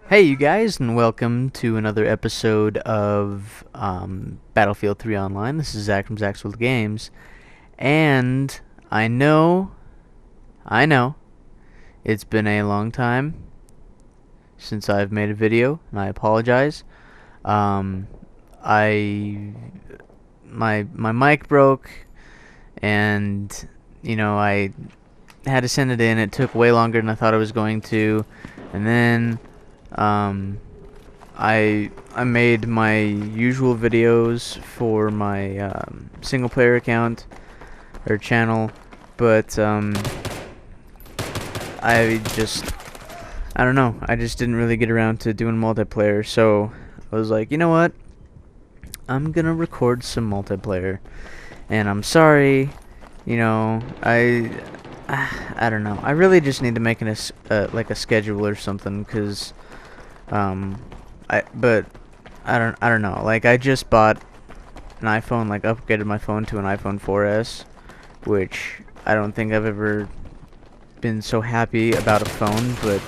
Hey, you guys, and welcome to another episode of Battlefield 3 Online. This is Zach from Zach's World Games, and I know, it's been a long time since I've made a video, and I apologize. Um, I my mic broke, and I had to send it in. It took way longer than I thought it was going to, and then um, I made my usual videos for my single player account or channel, but I don't know. I just didn't really get around to doing multiplayer, so I was like, you know what? I'm gonna record some multiplayer, and I'm sorry. I don't know. I really just need to make like a schedule or something, cause um, but I don't know. Like, I just bought an iPhone, like upgraded my phone to an iPhone 4S, which I don't think I've ever been so happy about a phone, but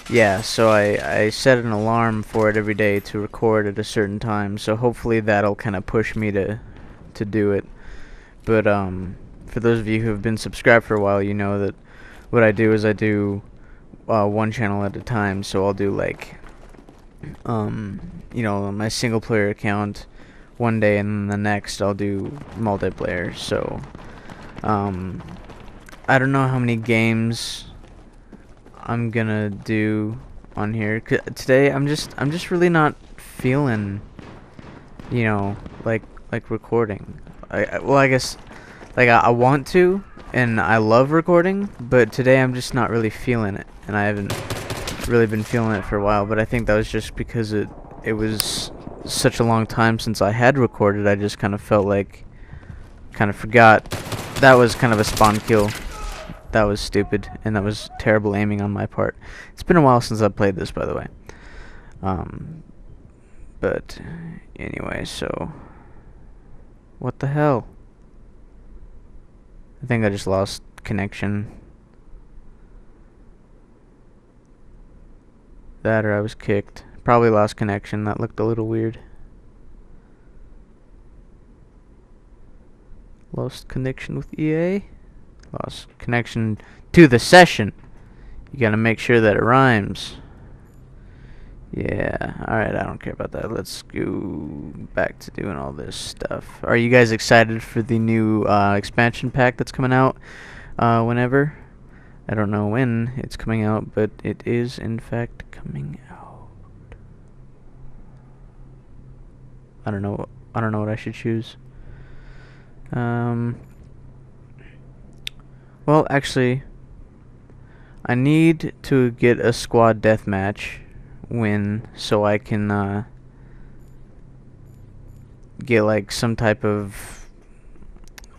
yeah, so I set an alarm for it every day to record at a certain time, so hopefully that'll kind of push me to do it. But for those of you who have been subscribed for a while, you know that what I do is I do one channel at a time. So I'll do like my single player account one day, and then the next I'll do multiplayer. So I don't know how many games I'm gonna do on here. Today I'm just really not feeling, like recording. I guess like I want to, and I love recording, but today I'm just not really feeling it, and I haven't really been feeling it for a while. But I think that was just because it was such a long time since I had recorded. I just kind of felt like forgot. That was kind of a spawn kill. That was stupid, and that was terrible aiming on my part. It's been a while since I played this, by the way. But anyway, so what the hell? I think I just lost connection. That, or I was kicked. Probably lost connection. That looked a little weird. Lost connection with EA. Lost connection to the session. You gotta make sure that it rhymes. Yeah, alright, I don't care about that. Let's go back to doing all this stuff. Are you guys excited for the new expansion pack that's coming out whenever? I don't know when it's coming out, but it is in fact coming out. I don't know what I should choose. Well, actually, I need to get a squad deathmatch win so I can get like some type of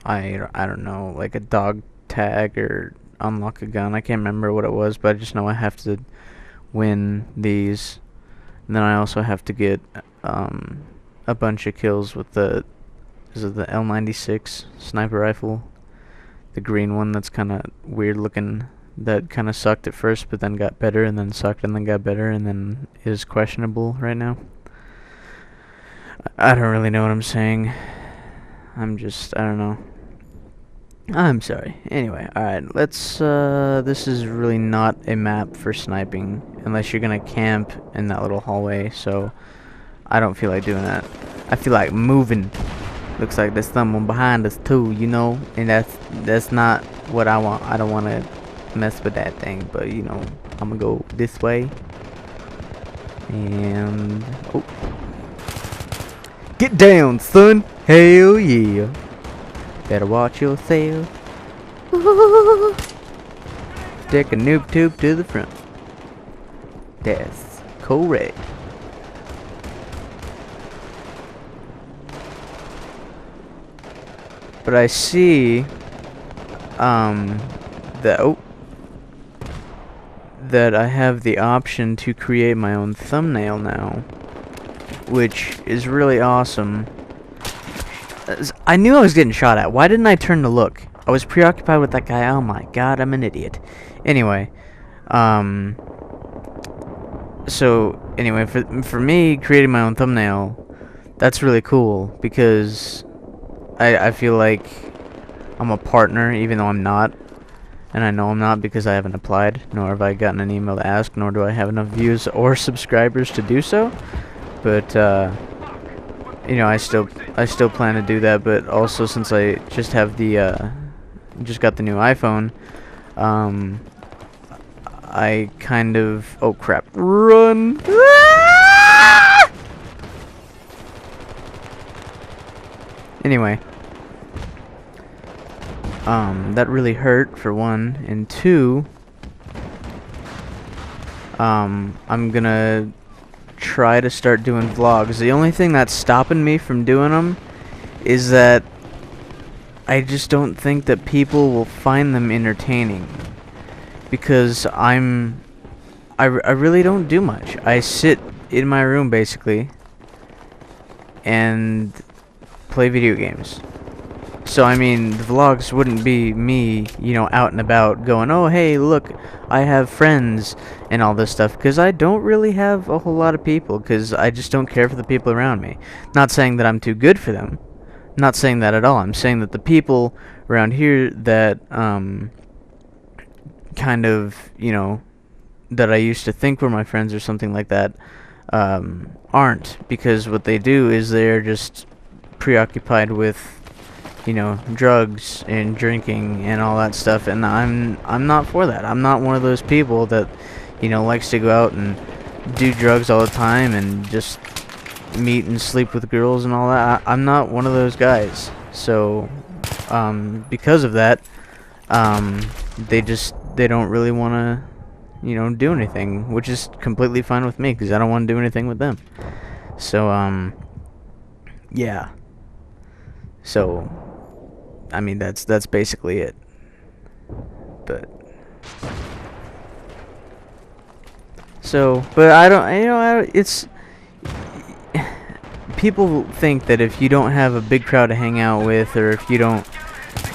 I don't know, like a dog tag or unlock a gun. I can't remember what it was, but I just know I have to win these, and then I also have to get a bunch of kills with the L96 sniper rifle, the green one that's kind of weird looking, that kind of sucked at first but then got better, and then sucked and then got better, and then is questionable right now. I don't really know what I'm saying. I don't know. I'm sorry. Anyway, alright, let's, this is really not a map for sniping, unless you're gonna camp in that little hallway, so I don't feel like doing that. I feel like moving. Looks like there's someone behind us too, and that's not what I want. I don't want to mess with that thing, but I'm gonna go this way. And oh, get down, son! Hell yeah! Better watch yourself. Take a noob tube to the front. That's correct. But I see that I have the option to create my own thumbnail now, which is really awesome. I knew I was getting shot at. Why didn't I turn to look? I was preoccupied with that guy. Oh my god, I'm an idiot. Anyway, So anyway, for me, creating my own thumbnail, that's really cool because I feel like I'm a partner even though I'm not. And I know I'm not because I haven't applied, nor have I gotten an email to ask, nor do I have enough views or subscribers to do so. But you know, I still plan to do that. But also, since I just have the just got the new iPhone, I kind of, oh crap, run! Anyway. That really hurt, for one, and two, I'm gonna try to start doing vlogs. The only thing that's stopping me from doing them is that I just don't think that people will find them entertaining, because I really don't do much. I sit in my room, basically, and play video games. So, I mean, the vlogs wouldn't be me, you know, out and about going, oh, hey, look, I have friends and all this stuff, because I don't really have a whole lot of people, because I just don't care for the people around me. Not saying that I'm too good for them. Not saying that at all. I'm saying that the people around here that, kind of, you know, that I used to think were my friends or something like that, aren't, because what they do is they're just preoccupied with, you know, drugs and drinking and all that stuff, and I'm not for that. I'm not one of those people that, you know, likes to go out and do drugs all the time and just meet and sleep with girls and all that. I'm not one of those guys. So, because of that, they don't really want to, you know, do anything, which is completely fine with me because I don't want to do anything with them. So, yeah. So, I mean, that's basically it. But so, but I don't, you know, it's, people think that if you don't have a big crowd to hang out with, or if you don't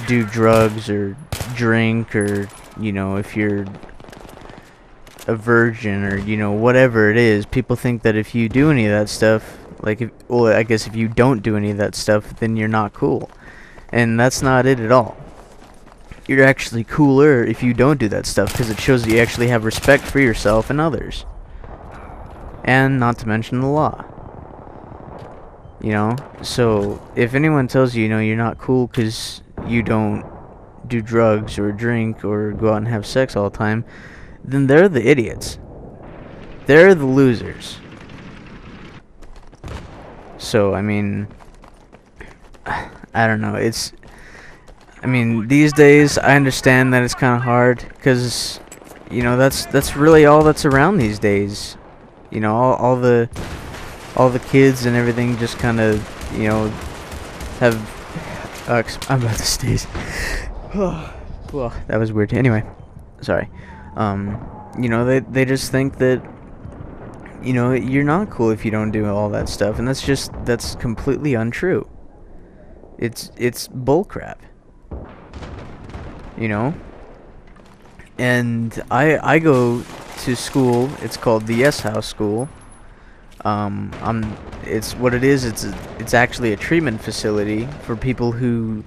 do drugs or drink, or, you know, if you're a virgin, or, you know, whatever it is, people think that if you do any of that stuff, like, well, I guess if you don't do any of that stuff, then you're not cool. And that's not it at all. You're actually cooler if you don't do that stuff, because it shows that you actually have respect for yourself and others. And not to mention the law. You know? So, if anyone tells you, you know, you're not cool because you don't do drugs or drink or go out and have sex all the time, then they're the idiots. They're the losers. So, I mean, I don't know, I mean, these days, I understand that it's kind of hard, because, you know, that's really all that's around these days. You know, all the kids and everything just kind of, you know, have, I'm about to sneeze. Well, that was weird. Anyway, sorry. You know, they just think that, you know, you're not cool if you don't do all that stuff, and that's completely untrue. It's bullcrap. You know? And I go to school. It's called the Yes House School. It's what it is. It's actually a treatment facility for people who,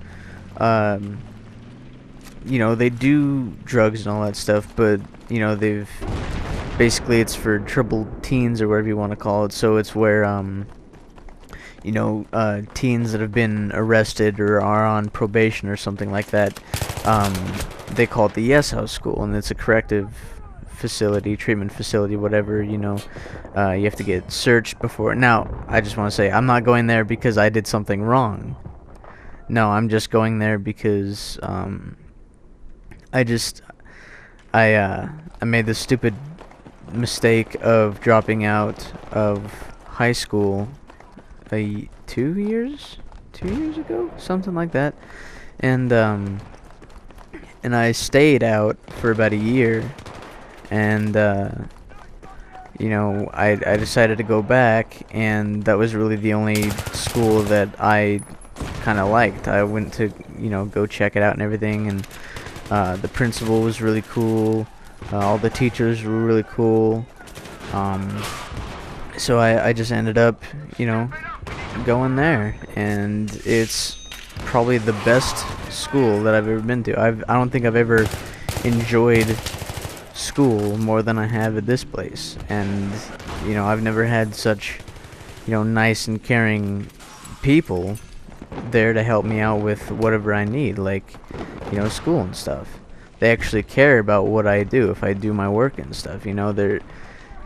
you know, they do drugs and all that stuff, but, you know, basically it's for troubled teens, or whatever you want to call it. So it's where, you know, teens that have been arrested or are on probation or something like that, they call it the Yes House School, and it's a corrective facility, treatment facility, whatever, you know. You have to get searched before. Now, I just want to say, I'm not going there because I did something wrong. No, I'm just going there because, I made the stupid mistake of dropping out of high school 2 years ago, something like that, and I stayed out for about a year, and you know, I decided to go back, and that was really the only school that I kind of liked. I went to, you know, go check it out and everything, and the principal was really cool, all the teachers were really cool, Um, so I just ended up, you know, going there, and it's probably the best school that I've ever been to. I don't think I've ever enjoyed school more than I have at this place, and you know, I've never had such, you know, nice and caring people there to help me out with whatever I need, like, you know, school and stuff. They actually care about what I do if I do my work and stuff, you know.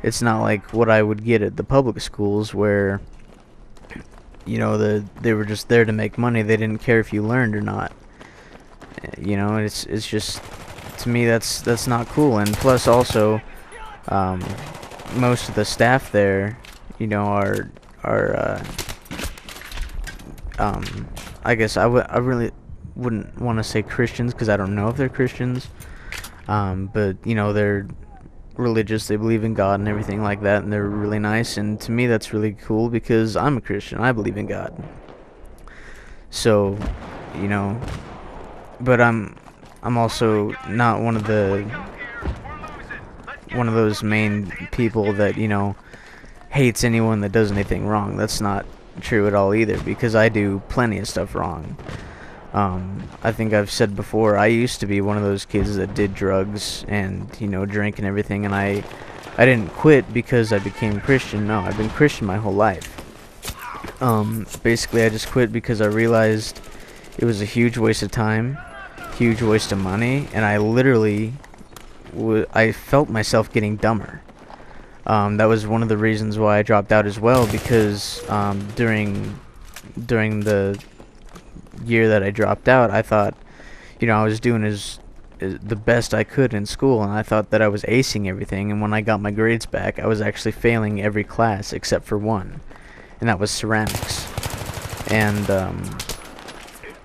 It's not like what I would get at the public schools where, you know, they were just there to make money. They didn't care if you learned or not. You know, it's just, to me, that's not cool. And plus also, most of the staff there, you know, are I guess I really wouldn't want to say Christians, because I don't know if they're Christians, but you know, they're religious, they believe in God and everything like that, and they're really nice, and to me that's really cool because I'm a Christian, I believe in God. So, you know, but I'm also not one of those main people that, you know, hates anyone that does anything wrong. That's not true at all either, because I do plenty of stuff wrong. I think I've said before, I used to be one of those kids that did drugs and, you know, drink and everything, and I didn't quit because I became Christian. No, I've been Christian my whole life. Basically I just quit because I realized it was a huge waste of time, huge waste of money, and I literally I felt myself getting dumber. That was one of the reasons why I dropped out as well, because during the year that I dropped out, I thought, you know, I was doing the best I could in school, and I thought that I was acing everything, and when I got my grades back, I was actually failing every class except for one, and that was ceramics. And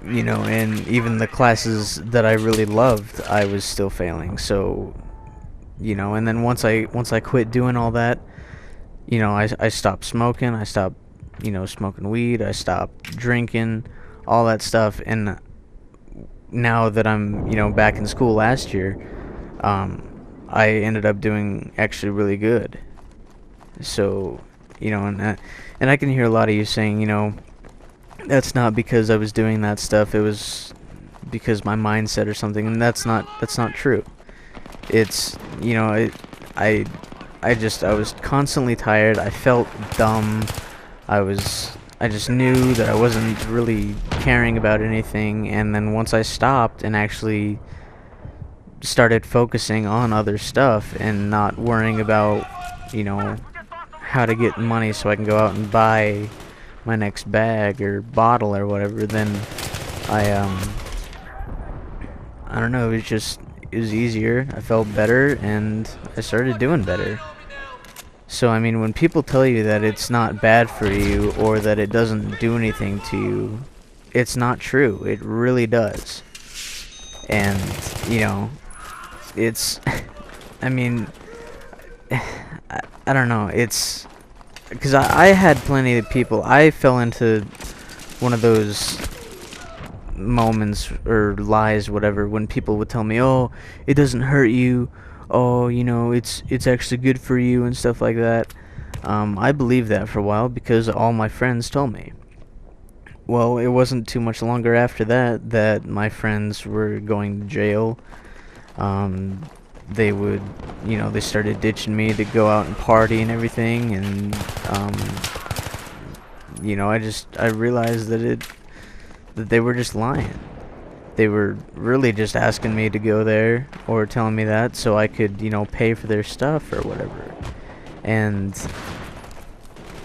you know, and even the classes that I really loved, I was still failing. So, you know, and then once I quit doing all that, you know, I stopped smoking, I stopped, you know, smoking weed, I stopped drinking, all that stuff. And now that I'm, you know, back in school last year, I ended up doing actually really good. So, you know, and I can hear a lot of you saying, you know, that's not because I was doing that stuff, it was because my mindset or something, and that's not true. It's, you know, I was constantly tired. I felt dumb. I just knew that I wasn't really caring about anything, and then once I stopped and actually started focusing on other stuff and not worrying about, you know, how to get money so I can go out and buy my next bag or bottle or whatever, then I don't know, it was easier. I felt better, and I started doing better. So, I mean, when people tell you that it's not bad for you or that it doesn't do anything to you, it's not true. It really does. And, you know, it's, I mean, I don't know, it's, because I had plenty of people, I fell into one of those moments or lies, whatever, when people would tell me, oh, it doesn't hurt you, oh, you know, it's actually good for you and stuff like that. I believed that for a while because all my friends told me. Well, it wasn't too much longer after that my friends were going to jail. They would, you know, they started ditching me to go out and party and everything, and you know, I realized that they were just lying. They were really just asking me to go there or telling me that so I could, you know, pay for their stuff or whatever. And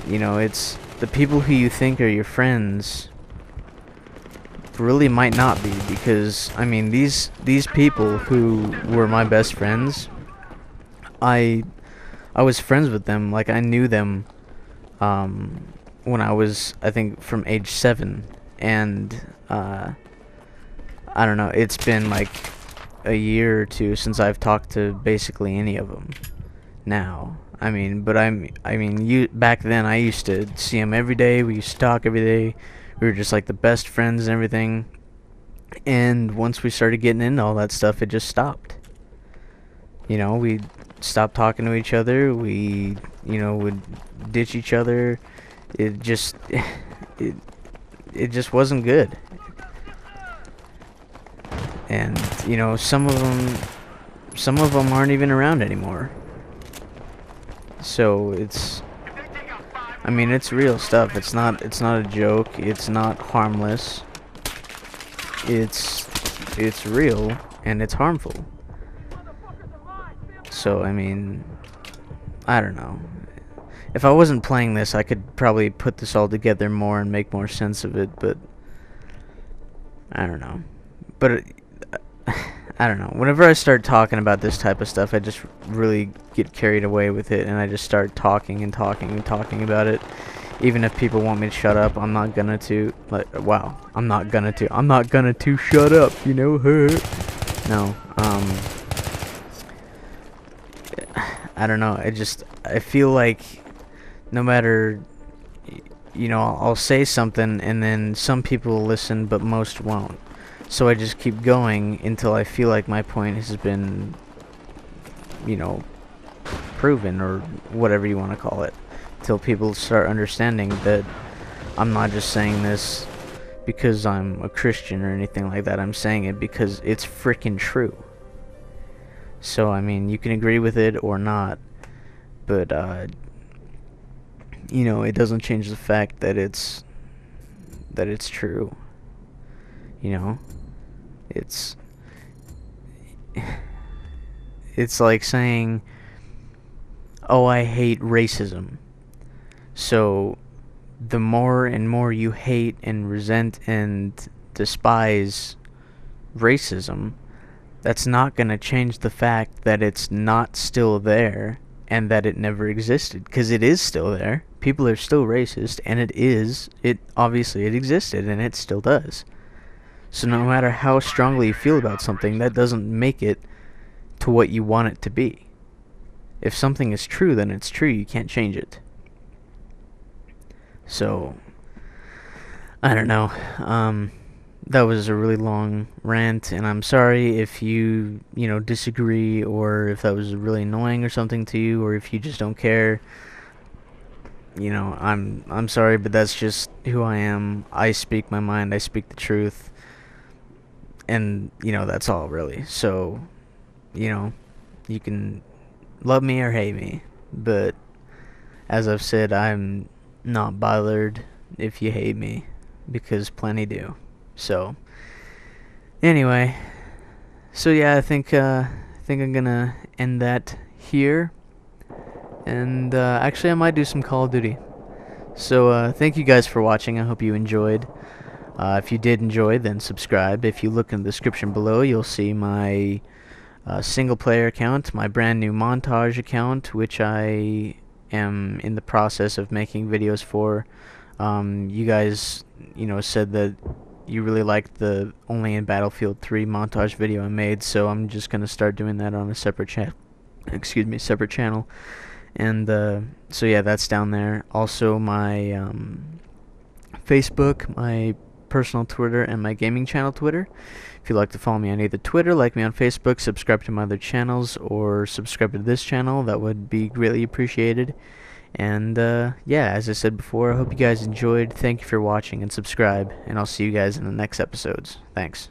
you know, it's the people who you think are your friends really might not be, because I mean, these people who were my best friends, I was friends with them, like I knew them when I was, I think, from age 7, and I don't know, it's been like a year or two since I've talked to basically any of them now. I mean, but back then I used to see them every day, we used to talk every day. We were just like the best friends and everything. And once we started getting into all that stuff, it just stopped. You know, we stopped talking to each other. We, you know, would ditch each other. It just, it, it just wasn't good. And you know, some of them aren't even around anymore. So it's, I mean, it's real stuff. It's not a joke. It's not harmless. It's real and it's harmful. So I mean, I don't know. If I wasn't playing this, I could probably put this all together more and make more sense of it, but I don't know. But I don't know. Whenever I start talking about this type of stuff, I just really get carried away with it, and I just start talking and talking and talking about it. Even if people want me to shut up, I'm not gonna to. Like, wow, I'm not gonna to. I'm not gonna to shut up, you know? No, I don't know. I feel like no matter, you know, I'll say something and then some people will listen, but most won't. So I just keep going until I feel like my point has been, you know, proven, or whatever you want to call it. Till people start understanding that I'm not just saying this because I'm a Christian or anything like that. I'm saying it because it's freaking true. So, I mean, you can agree with it or not, but, you know, it doesn't change the fact that it's true. You know? It's like saying, oh, I hate racism. So the more and more you hate and resent and despise racism, that's not going to change the fact that it's not still there and that it never existed, because it is still there. People are still racist, and it obviously it existed and it still does. So no matter how strongly you feel about something, that doesn't make it to what you want it to be. If something is true, then it's true. You can't change it. So, I don't know. That was a really long rant, and I'm sorry if you know, disagree, or if that was really annoying or something to you, or if you just don't care. You know, I'm sorry, but that's just who I am. I speak my mind. I speak the truth. And, you know, that's all really. So, you know, you can love me or hate me, but as I've said, I'm not bothered if you hate me, because plenty do. So, anyway, so yeah, I think I'm gonna end that here, and actually I might do some Call of Duty. So thank you guys for watching. I hope you enjoyed. If you did enjoy, then subscribe. If you look in the description below, you'll see my single player account, my brand new montage account, which I am in the process of making videos for. You guys, you know, said that you really liked the Only in Battlefield 3 montage video I made, so I'm just gonna start doing that on a separate separate channel. And so yeah, that's down there. Also my Facebook, my personal Twitter, and my gaming channel Twitter. If you'd like to follow me on either Twitter, like me on Facebook, subscribe to my other channels, or subscribe to this channel, that would be greatly appreciated. And yeah, as I said before, I hope you guys enjoyed. Thank you for watching, and subscribe, and I'll see you guys in the next episodes. Thanks.